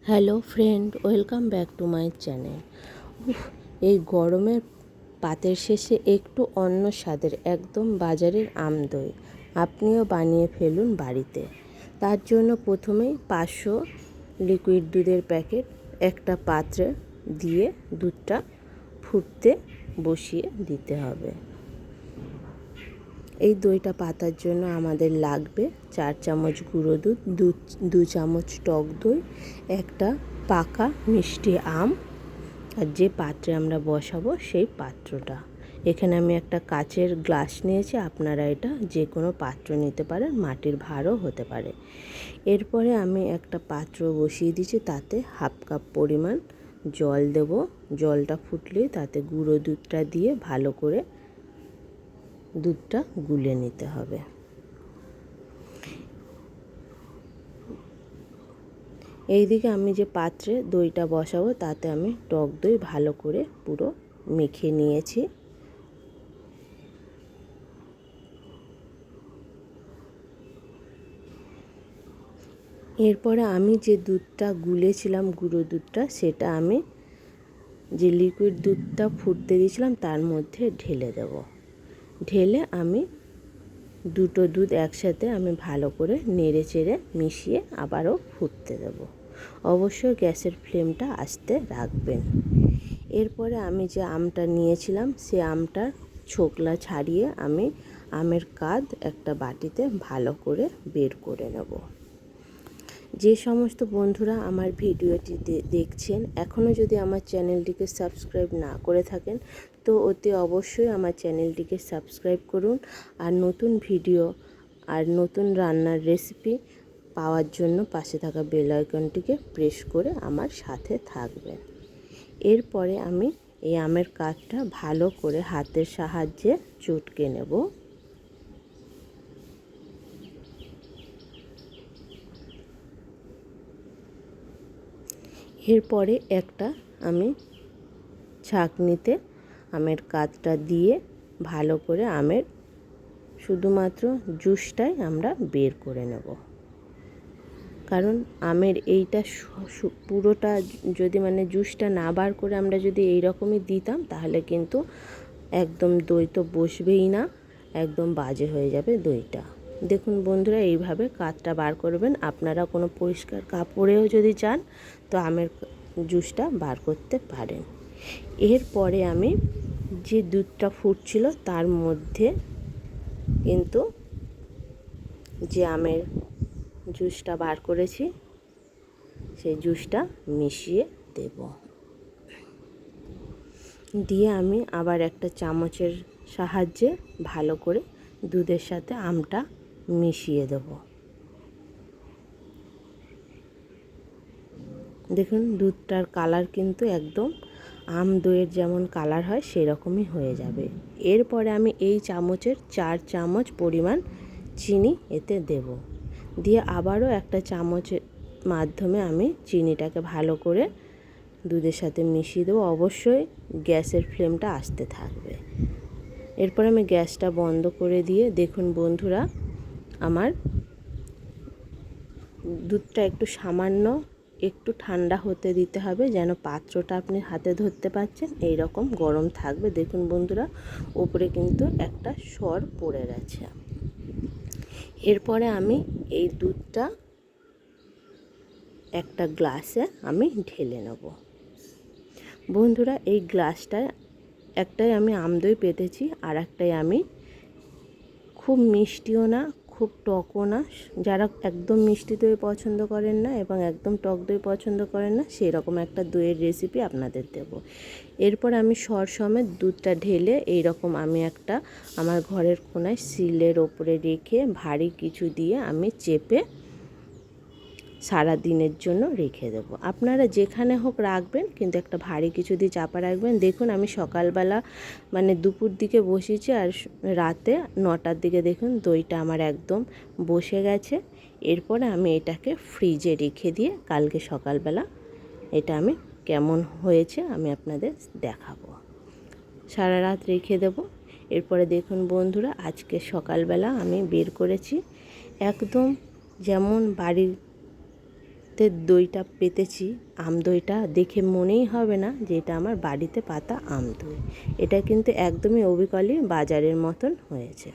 Hello friend, welcome back to my channel. এই গরমের পাতের শেষে একটু অন্য স্বাদের একদম বাজারের আম দই আপনিও বানিয়ে ফেলুন বাড়িতে। তার জন্য প্রথমেই 500 লিকুইড দুধের প্যাকেট একটা পাত্রে দিয়ে দুধটা ফুটতে বসিয়ে দিতে হবে। এই দইটা পাতার জন্য আমাদের লাগবে 4 চামচ গুঁড়ো দুধ, 2 চামচ টক দই, একটা পাকা মিষ্টি আম, আর যে পাত্রে আমরা বসাবো সেই পাত্রটা। এখানে আমি একটা কাচের গ্লাস নিয়েছি, আপনারা এটা যে কোনো পাত্র নিতে পারেন, মাটির ভাঁড়ও হতে পারে। এরপরে আমি একটা পাত্র বসিয়ে দিয়েছি, তাতে হাফ কাপ পরিমাণ জল দেব। জলটা ফুটলে তাতে গুঁড়ো দুধটা দিয়ে ভালো করে দুধটা গুলে নিতে হবে। এইদিকে আমি যে পাত্রে দইটা বসাবো তাতে আমি টক দই ভালো করে পুরো মেখে নিয়েছি। এরপরে আমি যে দুধটা গুলেছিলাম, গুঁড়ো দুধটা, সেটা আমি যে লিকুইড দুধটা ফুটতে দিয়েছিলাম তার মধ্যে ঢেলে দেব। ঢেলে আমি দুটো দুধ একসাথে আমি ভালো করে নেড়ে চেড়ে মিশিয়ে আবারও ফুটতে দেব। অবশ্যই গ্যাসের ফ্লেমটা আস্তে রাখবেন। এরপরে আমি যে আমটা নিয়েছিলাম সে আমটার ছোকলা ছাড়িয়ে আমি আমের কাঁধ একটা বাটিতে ভালো করে বের করে নেব। যে সমস্ত বন্ধুরা আমার ভিডিওটি দেখছেন এখনও যদি আমার চ্যানেলটিকে সাবস্ক্রাইব না করে থাকেন তো অতি অবশ্যই আমার চ্যানেলটিকে সাবস্ক্রাইব করুন, আর নতুন ভিডিও আর নতুন রান্নার রেসিপি পাওয়ার জন্য পাশে থাকা বেল আইকনটিকে প্রেস করে আমার সাথে থাকবেন। এরপরে আমি এই আমের কাঠটা ভালো করে হাতের সাহায্যে চটকে নেব। এরপরে একটা আমি ছাঁকনিতে আমের কাঠটা দিয়ে ভালো করে আমের শুধুমাত্র জুসটাই আমরা বের করে নেব। কারণ আমের এইটা পুরোটা যদি জুসটা না বার করে আমরা যদি এই রকমই দিতাম তাহলে কিন্তু একদম দই তো বসবেই না, একদম বাজে হয়ে যাবে দইটা। দেখুন বন্ধুরা, এইভাবে কাঠটা বার করবেন। আপনারা কোনো পরিষ্কার কাপড়েও যদি চান তো আমের জুসটা বার করতে পারেন। এরপরে আমি যে দুধটা ফুটছিল তার মধ্যে কিন্তু যে আমের জুসটা বার করেছি সেই জুসটা মিশিয়ে দেব। দিয়ে আমি আবার একটা চামচের সাহায্যে ভালো করে দুধের সাথে আমটা মিশিয়ে দেব। দেখুন দুধটার কালার কিন্তু একদম আম দইয়ের যেমন কালার হয় সেই রকমই হয়ে যাবে। এরপরে আমি এই চামচের 4 চামচ পরিমাণ চিনি এতে দেব। দিয়ে আবারও একটা চামচের মাধ্যমে আমি চিনিটাকে ভালো করে দুধের সাথে মিশিয়ে দেবো। অবশ্যই গ্যাসের ফ্লেমটা আস্তে থাকবে। এরপর আমি গ্যাসটা বন্ধ করে দিয়ে দেখুন বন্ধুরা, আমার দুধটা একটু ঠান্ডা হতে দিতে হবে, যেন পাত্রটা আপনি হাতে ধরতে পারছেন এই রকম গরম থাকবে। দেখুন বন্ধুরা, উপরে কিন্তু একটা সর পড়ে গেছে। এরপরে আমি এই দুধটা একটা গ্লাসে আমি ঢেলে নেব। বন্ধুরা, এই গ্লাসটায় একটাই আমি আমদই পেতেছি, আর একটাই আমি খুব মিষ্টিও না খুব টকও না। যারা একদম মিষ্টি দই পছন্দ করেন না এবং একদম টক দই পছন্দ করেন না সেই রকম একটা দইয়ের রেসিপি আপনাদের দেব। এরপর আমি সর সমেত দুধটা ঢেলে এইরকম আমি একটা আমার ঘরের কোনায় সিলের ওপরে রেখে ভারী কিছু দিয়ে আমি চেপে সারা দিনের জন্য রেখে দেবো। আপনারা যেখানে হোক রাখবেন, কিন্তু একটা ভারী কিছু দিয়ে চাপা রাখবেন। দেখুন আমি সকালবেলা দুপুর দিকে বসিয়েছি, আর রাতে 9টার দিকে দেখুন দইটা আমার একদম বসে গেছে। এরপরে আমি এটাকে ফ্রিজে রেখে দিয়ে কালকে সকালবেলা এটা আমি কেমন হয়েছে আমি আপনাদের দেখাবো। সারা রাত রেখে দেবো। এরপরে দেখুন বন্ধুরা, আজকে সকালবেলা আমি বের করেছি, একদম যেমন বাড়ির হাতের দইটা পেতেছি, আম দইটা দেখে মনেই হবে না যে এটা আমার বাড়িতে পাতা আম দই। এটা কিন্তু একদমই অবিকলই বাজারের মতন হয়েছে।